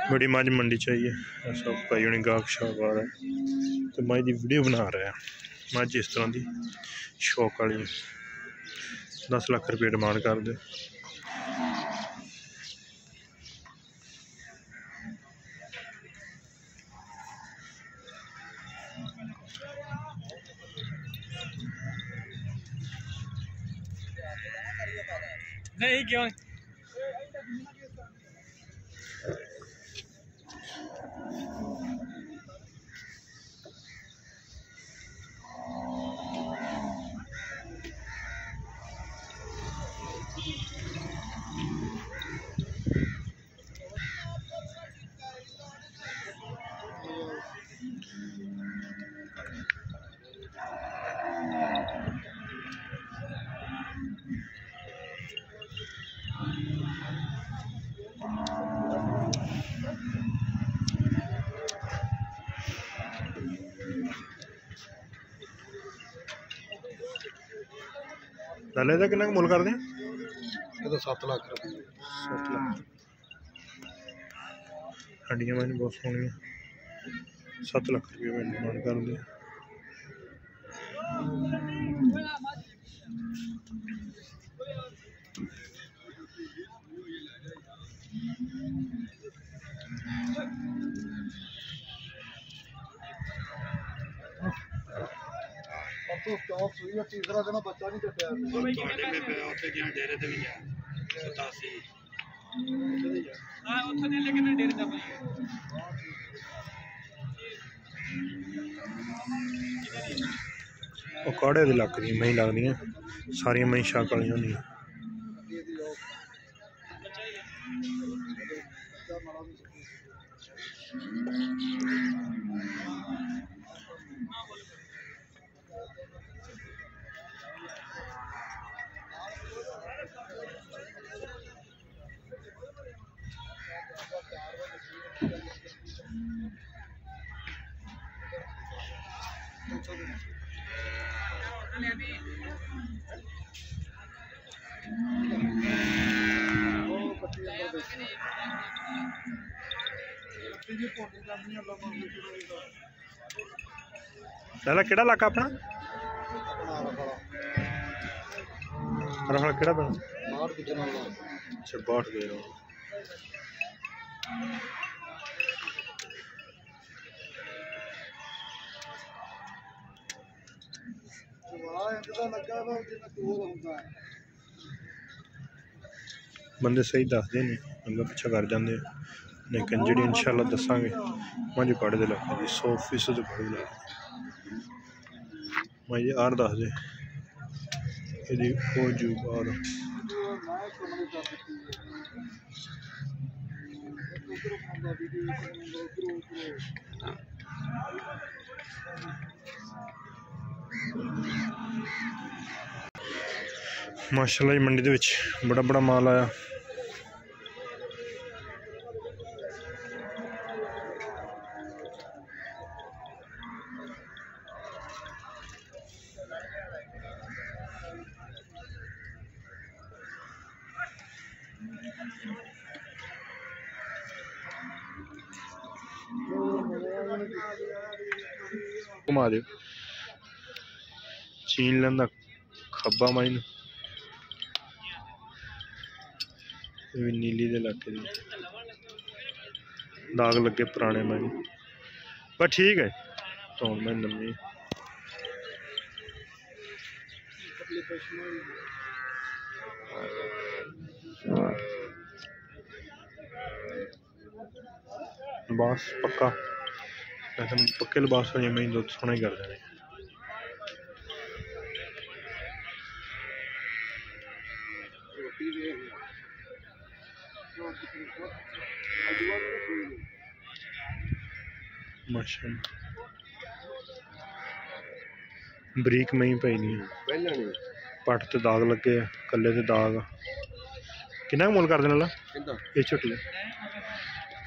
बड़ी मझ मंडी चाहिए सब भाई उन्हें गाहक शाहक आ रहा है तो मझ की वीडियो बना रहा है। मझ इस तरह की शौक वाली 10 लाख रुपये डिमांड कर दे। नहीं क्यों लाले का कितना मुल कर दें? ये तो 7 लाख रुपये। 7 लाख हड्डियां मैंने बहुत सोहनिया 7 लाख रुपये में डिमांड कर दी। तीसरा दिन बच्चा नहीं कटिया डेरे ते भी जा 87 हां उत्थे ने लेकिन डेरे दा ਉਹ ਕਾੜੇ ਦੇ ਲੱਕ ਦੀਆਂ ਮਹੀਂ ਲੱਗਦੀਆਂ ਸਾਰੀਆਂ ਮਹੀਂ ਸ਼ਾਕ ਵਾਲੀਆਂ ਹੁੰਦੀਆਂ। लाला केड़ा इलाका अपना? केड़ा बना? अच्छा 62 गए हो। बंदे सही दसते नहीं अगर पिछा कर जाते लेकिन जी इंशाल्लाह दसांगे मंझ काड़े दे लगे 100% काड़े लगे मैं ये आर दस दे ये आर माशाल्लाह मंडी दे विच बड़ा बड़ा माल आया। घुमा दे चीन लेंदा खब्बा माइन नीली दे इलाके दाग लगे पुराने माइन पर ठीक है तो मैं नमी लिबास पक्का पक्के लिबास वाली मैं दुध सोना ही कर देने। माशाअल्लाह बरीक मई पई नहीं पट ते दाग लगे कल्ले ते दाग किन्ना मुल कर देने वाला ये छोटी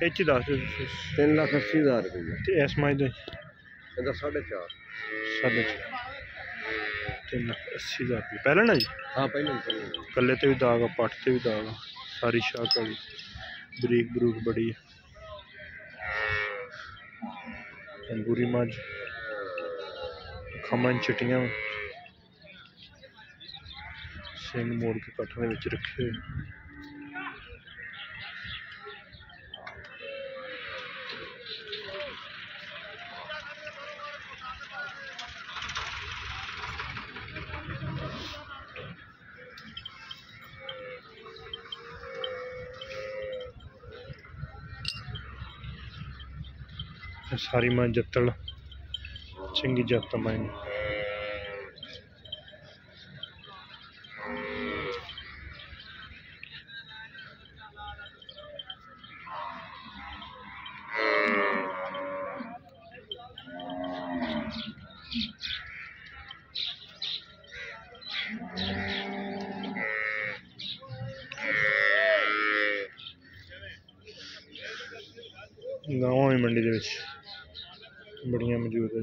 ये 10 3,80,000 रुपये इस माई दे 4.5 3,80,000 रुपये पहले ना जी हाँ पहले कल्ले ते भी दाग पट ते भी दाग सारी शाक वाली बरीक बरूक बड़ी बुरी मझ खमन चिटियां सिंह मोड़ के कट्ठे में रखे हुए सारी मां जत्तल चंगी जात माई गाँव में मंडी के बड़ियां मौजूद है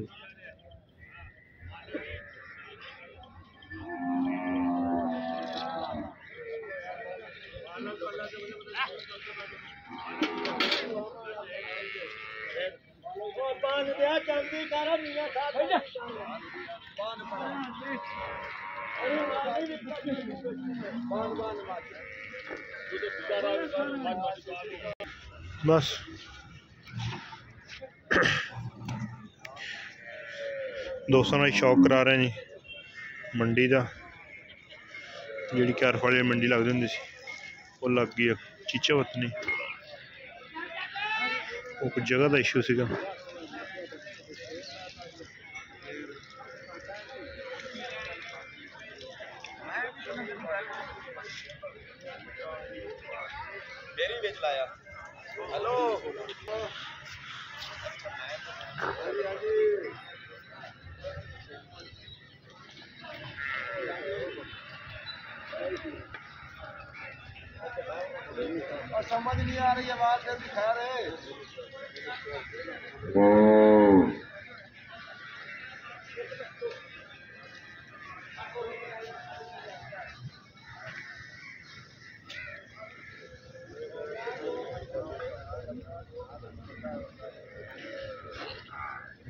बस दोस्तों ने शौक करा रहे हैं जी मंडी का जी कि आरफवाले मंडी लगती होंगी सी वो लग गई है चीचे वतनी वो कुछ जगह का इशू सीगा मेरी बेच लाया हेलो समझ नहीं आ रही आवाज जल्दी खा रहे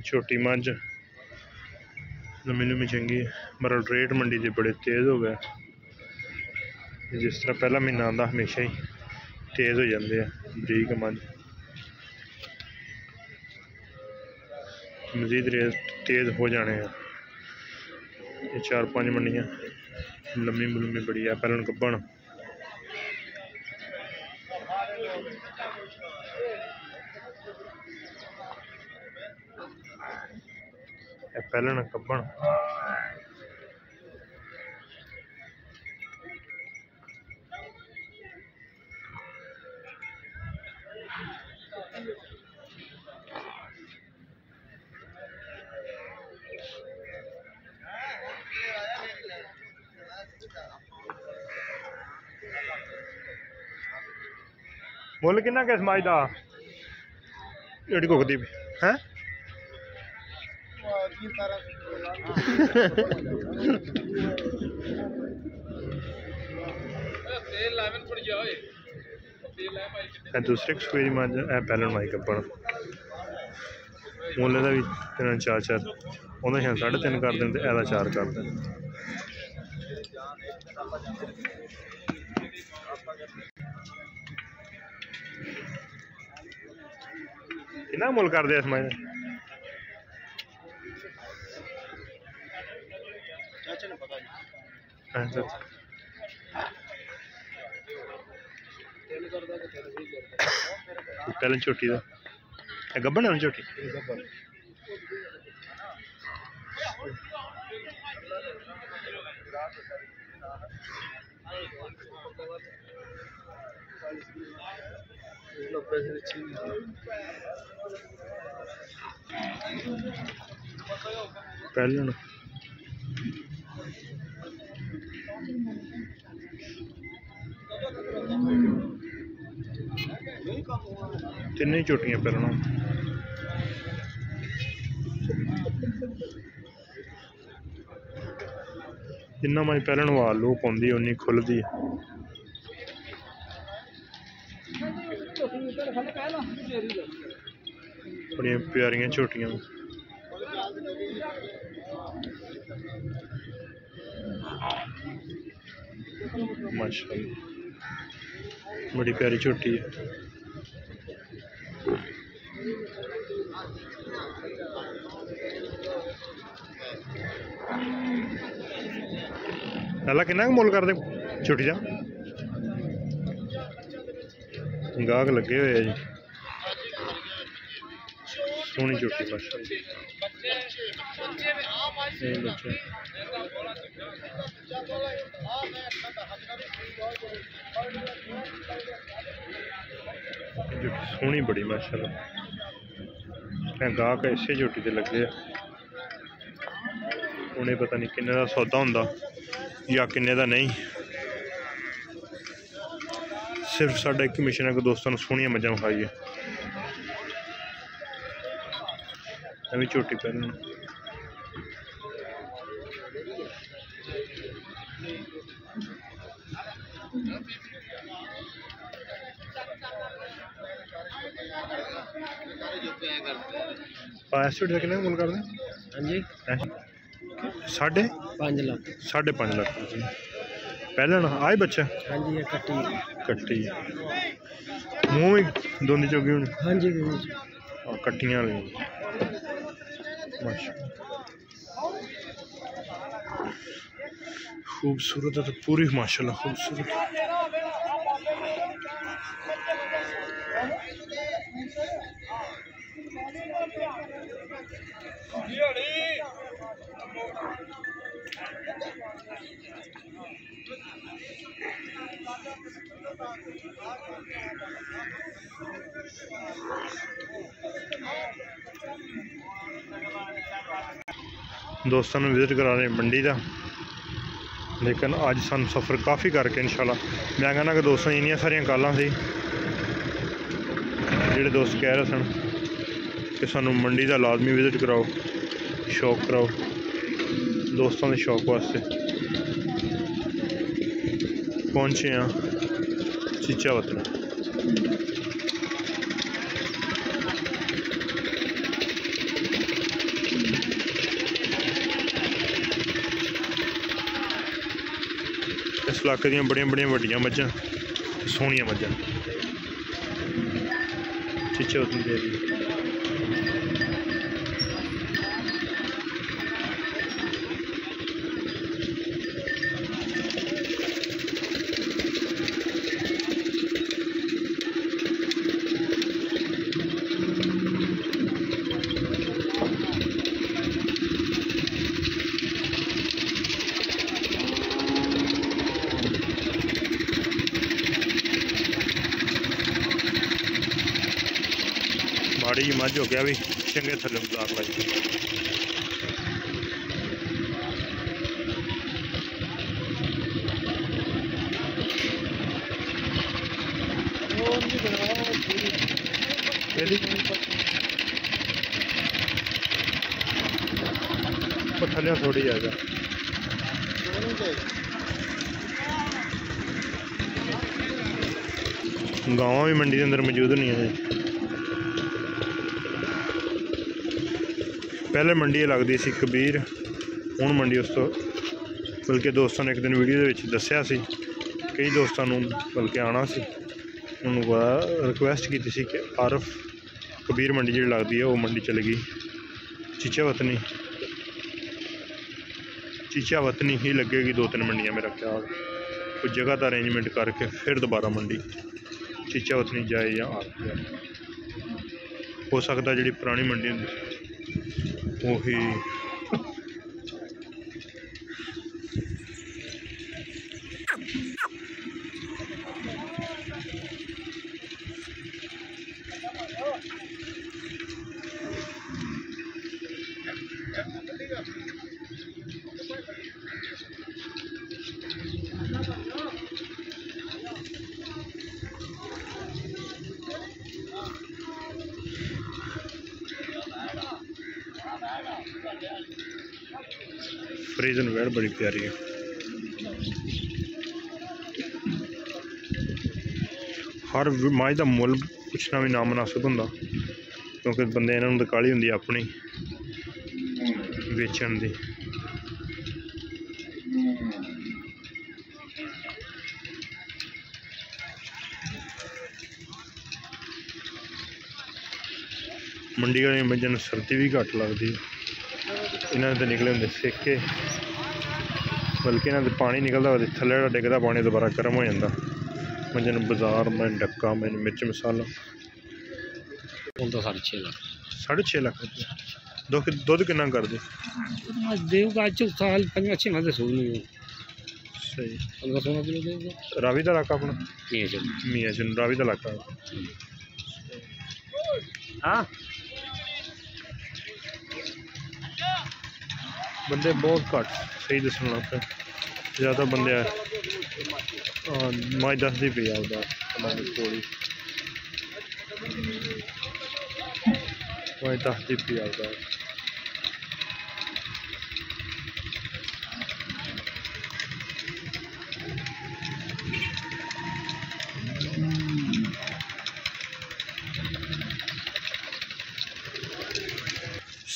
छोटी मझ लम्मी लम्मी चंगी मगर रेट मंडी के बड़े तेज़ हो गए जिस तरह पहला महीना आता हमेशा ही तेज़ हो जाते हैं बरीक मझ मजीद रेट तेज़ हो जाने हैं ये 4-5 मंडियां लम्मी लम्मी बड़ी है पहले गब्बन पहले न कब्बन मुल किन्ना किस माई दा एड़ी कुकदी हैं दूसरे सूए की मझ पहले माई कब्बन मुल का भी 3-4 उन्हें 3.5 कर दें एदा 4 कर दें कितना मुल कर दे इस माई पहले छोटी का गब्बन है छोटी पहले तीन ही झोटियां पहलना जिन्ना मैं पहलन वाल लो पाँदी उन्नी खुलती है। बड़िया प्यारियां झोटियां माशाअल्लाह बड़ी प्यारी झोटी है। लाला किन्ना मुल कर दे झोटी का गाहक लगे हुए जी सोहनी झोटी माशाअल्लाह सोहनी बड़ी माशाअल्लाह गाहक इसे झोटी ते लगे उन्हें पता नहीं किन्ने दा सौदा हुंदा या किन्ने दा नहीं। सिर्फ साडा एक मिशन है कि दोस्तों को सोहनियां मझां विखाइए। अभी झोटी पहनना ऐसे का कितना मुल कर दें? हाँ जी 5.5 लाख 5.5 लाख पहले ना आए बच्चा। हाँ जी कट्टी कट्टी मुँह में दोंदी चौकी होनी। हाँ जी कट्टियां खूबसूरत है तो पूरी माशाल्लाह खूबसूरत। दोस्तों ने विजिट करा रहे मंडी का, लेकिन अज सानू सफ़र काफ़ी करके इंशाल्लाह मैं कहना कि दोस्तों इन्नियां सारियां कॉलां सी जिहड़े दोस्त कह रहे सन कि सानू मंडी का लाजमी विजिट कराओ, शौक कराओ दोस्तों के शौक वास्ते। पहुँचे हैं चीचा वतनी। इस इलाके दी बड़िया बड़िया वड्डियां मझां सोहनियां मझां चीचा वतनी डेयरी। माड़ी मझ हो गया भी चंगे थले मजाक लाई। थले थोड़ी जाएगा गाँव भी मंडी के अंदर मौजूद नहीं है। पहले मंडी लगती सी कबीर, हुण मंडी उस तो बल्कि दोस्तों ने एक दिन वीडियो के दस्या सी कई दोस्तों बल्कि आना सी उन्होंने रिक्वेस्ट की सी कि आरफ कबीर मंडी जी लगती है वो मंडी चल गई। चीचा वतनी ही लगेगी 2-3 मंडियां मेरा ख्याल, कुछ जगह का अरेंजमेंट करके फिर दोबारा मंडी चीचा वतनी जाए या आरफ जाए। हो सकता जी पुरानी मंडी होंगी वही फ्रीजन वेड़ बड़ी प्यारी है। हर मज का मुल पुछना भी ना मुनासिब होंदा क्योंकि बंदे इन्होंने तो काली होंदी अपनी बेचण दी। मंडी वाली मझां नूं सर्दी भी घट लगती, इन्होंने तो निकले होंगे सेके, बल्कि इन्होंने पानी निकलता हो थल्ले डिगदा पानी दोबारा गर्म हो जाता। मझां नूं बाजार में डक्का में मिर्च मसाला तो 6.5 लाख 6.5 लाख रुपये। दुध किन्ना कर दे साल 5-6 महीने सूद नहीं सही। 15-16 किलो देगा। रावी का इलाका अपना मियाँ चुन रावी का इलाका। हाँ बंदे बहुत घट सही दसन लग पे, ज़्यादा बंदे मज 10 दी पी आता थोड़ी मज 10 दी पी आता।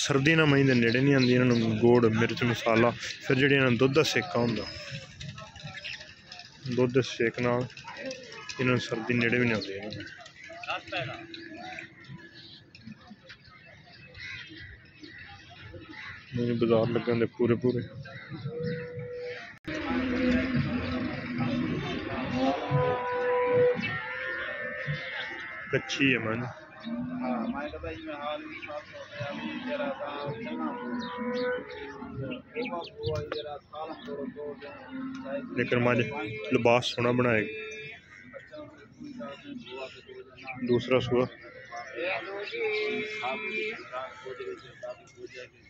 सर्दी ना मई के नेड़े नहीं आती, इन्होंने गुड़ मिर्च मसाला फिर जी इन्होंने दुध का सेका होंगे, दुध के सेक नाल इन्होंने सर्दी नेड़े भी नहीं आती। बाजार लगे होंगे पूरे पूरे। कच्ची है मन लेकिन मज लिबास सोना बनाएगी। दूसरा सुआ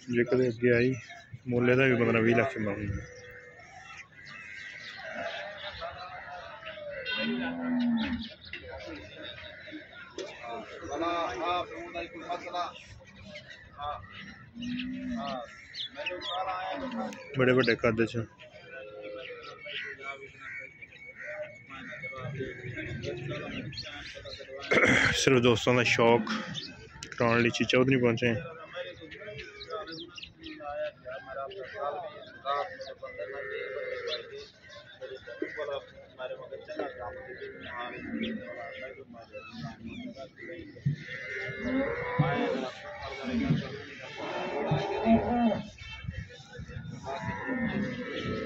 जे कदे अगे आई मुल्ले का भी 15-20 लाख मांगेंगे। बड़े बड़े कद च सिर्फ दोस्तों का शौक कराने लिए चीचा उधर नहीं पहुंचे।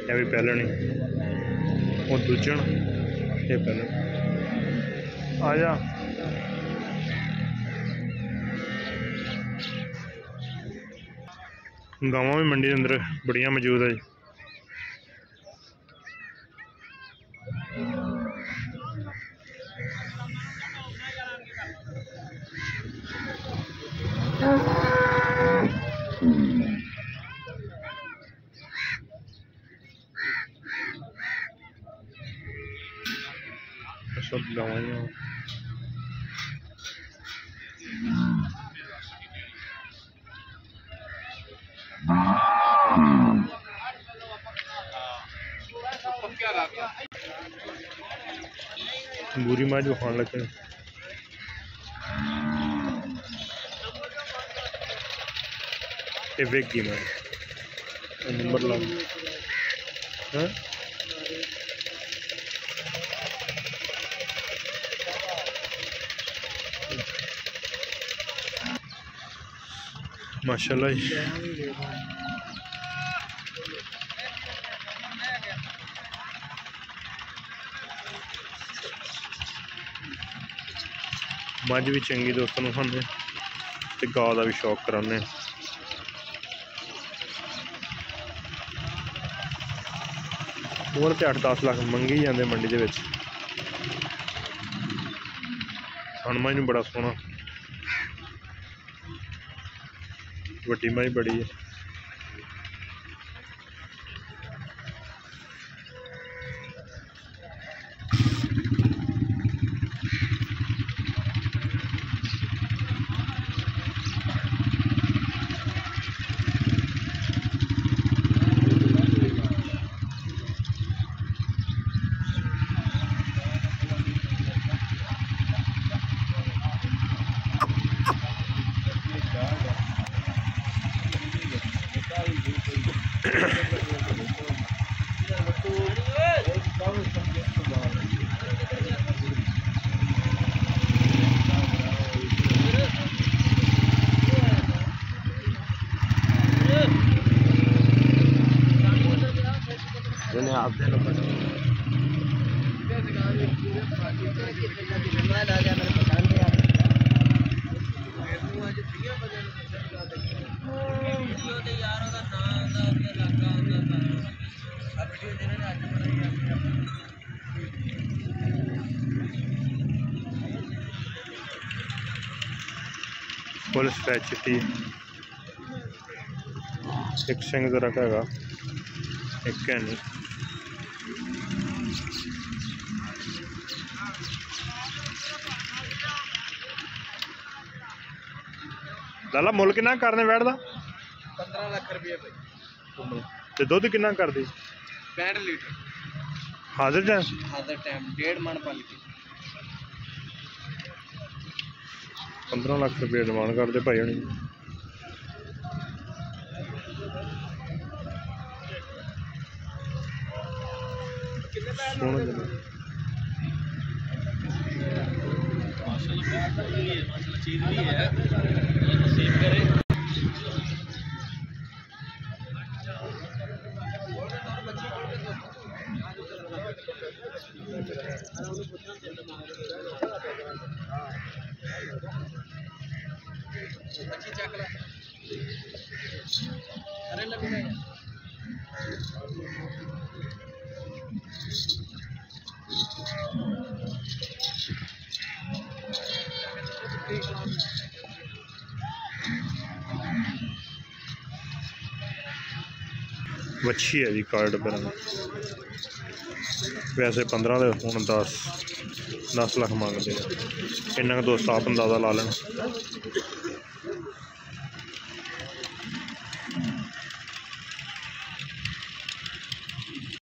ये भी पहले नहीं वो दूजन ये पहले आ जा। गावां भी मंडी के अंदर बड़िया मौजूद है। सब गावां बुरी माज खाने लगे। ये वेगी माज नंबर लग माशाल्लाह। मज भी चंगी दोस्तों खाने ते गां का भी शौक कराने। मुल तो 8-10 लाख मंगी जाते मंडी के विच। थन मज नूं बड़ा सोहना वड्डी मज बड़ी है। आप दे नंबर फुल स्ट्रैच चिट्टी एक सिंह जरा का है एक है नहीं लाला मुल कितना करने बैठ दा 15 लाख रुपये भाई ते दुध कितना कर दी 65 लीटर हाजिर जाए हाजिर टाइम 1.5 मन पाल के 15 लाख रुपये डिमांड करते भाई हनी वच्छी है जी कार्ड पर वैसे 15 दे हूँ 10 लाख मांगते हैं इन्ना का दोस्त आप अंदाजा ला लेना